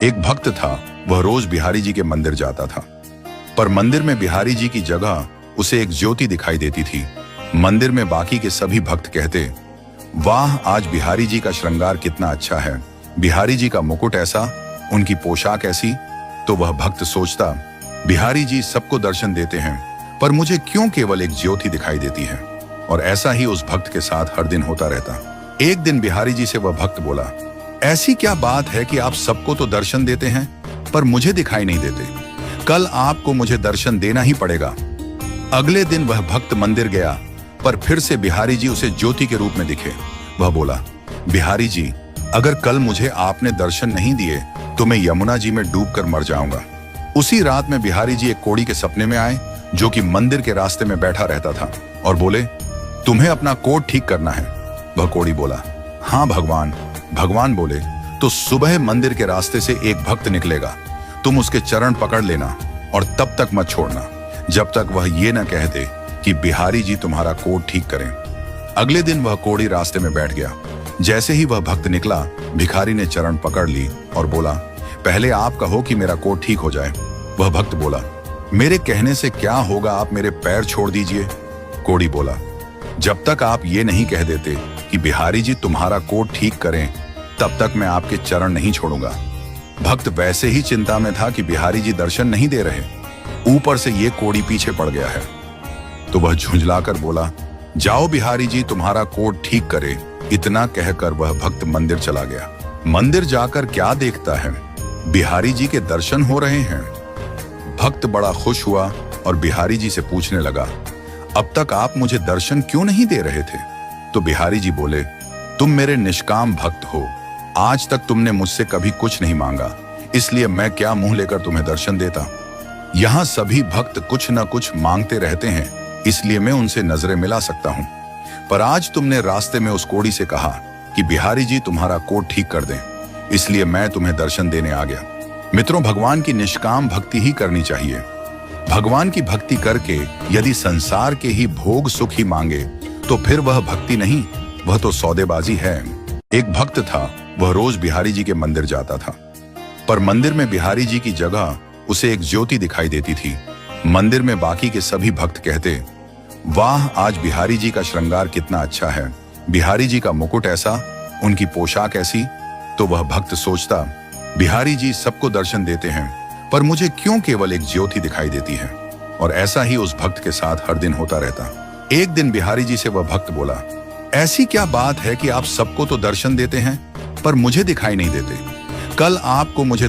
एक भक्त था, वह रोज बिहारी जी के मंदिर जाता था। पर मंदिर में बिहारी जी की जगह उसे एक ज्योति दिखाई देती थी। मंदिर में बाकी के सभी भक्त कहते, वाह, आज बिहारी जी का श्रृंगार कितना अच्छा है, बिहारी जी का मुकुट ऐसा, उनकी पोशाक ऐसी। तो वह भक्त सोचता, बिहारी जी सबको दर्शन देते हैं, पर मुझे क्यों केवल एक ज्योति दिखाई देती है। और ऐसा ही उस भक्त के साथ हर दिन होता रहता। एक दिन बिहारी जी से वह भक्त बोला, ऐसी क्या बात है कि आप सबको तो दर्शन देते हैं, पर मुझे दिखाई नहीं देते। कल आपको मुझे दर्शन देना ही पड़ेगा। अगले दिन वह भक्त मंदिर गया, पर फिर से बिहारी जी उसे ज्योति के रूप में दिखे। वह बोला, बिहारी जी, अगर कल मुझे आपने दर्शन नहीं दिए तो मैं यमुना जी में डूबकर मर जाऊंगा। उसी रात में बिहारी जी एक कोढ़ी के सपने में आए, जो कि मंदिर के रास्ते में बैठा रहता था, और बोले, तुम्हें अपना कोट ठीक करना है। वह कोढ़ी बोला, हाँ भगवान। भगवान बोले, तो सुबह मंदिर के रास्ते से एक भक्त निकलेगा, तुम उसके चरण पकड़ लेना और तब तक मत छोड़ना जब तक वह ये न कह दे कि बिहारी जी तुम्हारा कोट ठीक करें। अगले दिन वह कोढ़ी रास्ते में बैठ गया। जैसे ही वह भक्त निकला, भिखारी ने चरण पकड़ ली और बोला, पहले आप कहो कि मेरा कोट ठीक हो जाए। वह भक्त बोला, मेरे कहने से क्या होगा, आप मेरे पैर छोड़ दीजिए। कोढ़ी बोला, जब तक आप ये नहीं कह देते कि बिहारी जी तुम्हारा कोट ठीक करें, तब तक मैं आपके चरण नहीं छोड़ूंगा। भक्त वैसे ही चिंता में था कि बिहारी जी दर्शन नहीं दे रहे, ऊपर से ये कोढ़ी पीछे पड़ गया है। तो वह झुंझलाकर बोला, जाओ बिहारी जी तुम्हारा कोट ठीक करे। इतना कहकर वह भक्त मंदिर चला गया। मंदिर जाकर क्या देखता है, बिहारी जी के दर्शन हो रहे हैं। भक्त बड़ा खुश हुआ और बिहारी जी से पूछने लगा, अब तक आप मुझे दर्शन क्यों नहीं दे रहे थे। तो बिहारी जी बोले, तुम मेरे निष्काम भक्त हो, आज तक तुमने मुझसे कभी कुछ नहीं मांगा, इसलिए मैं क्या मुंह लेकर तुम्हें दर्शन देता। यहाँ सभी भक्त कुछ न कुछ मांगते रहते हैं, इसलिए मैं उनसे नजरें मिला सकता हूँ। पर आज तुमने रास्ते में उस कोढ़ी से कहा कि बिहारी जी तुम्हारा कोट ठीक कर दें, इसलिए मैं तुम्हें दर्शन देने आ गया। मित्रों, भगवान की निष्काम भक्ति ही करनी चाहिए। भगवान की भक्ति करके यदि संसार के ही भोग सुख ही मांगे तो फिर वह भक्ति नहीं, वह तो सौदेबाजी है। एक भक्त था, वह रोज बिहारी जी के मंदिर जाता था। पर मंदिर में बिहारी जी की जगह उसे एक ज्योति दिखाई देती थी। मंदिर में बाकी के सभी भक्त कहते, वाह, आज बिहारी जी का श्रृंगार कितना अच्छा है, बिहारी जी का मुकुट ऐसा, उनकी पोशाक ऐसी। तो वह भक्त सोचता, बिहारी जी सबको दर्शन देते हैं, पर मुझे क्यों केवल एक ज्योति दिखाई देती है। और ऐसा ही उस भक्त के साथ हर दिन होता रहता। एक दिन बिहारी जी से वह भक्त बोला, ऐसी क्या बात है कि आप सबको तो दर्शन देते हैं, पर मुझे दिखाई नहीं देते। कल आपको मुझे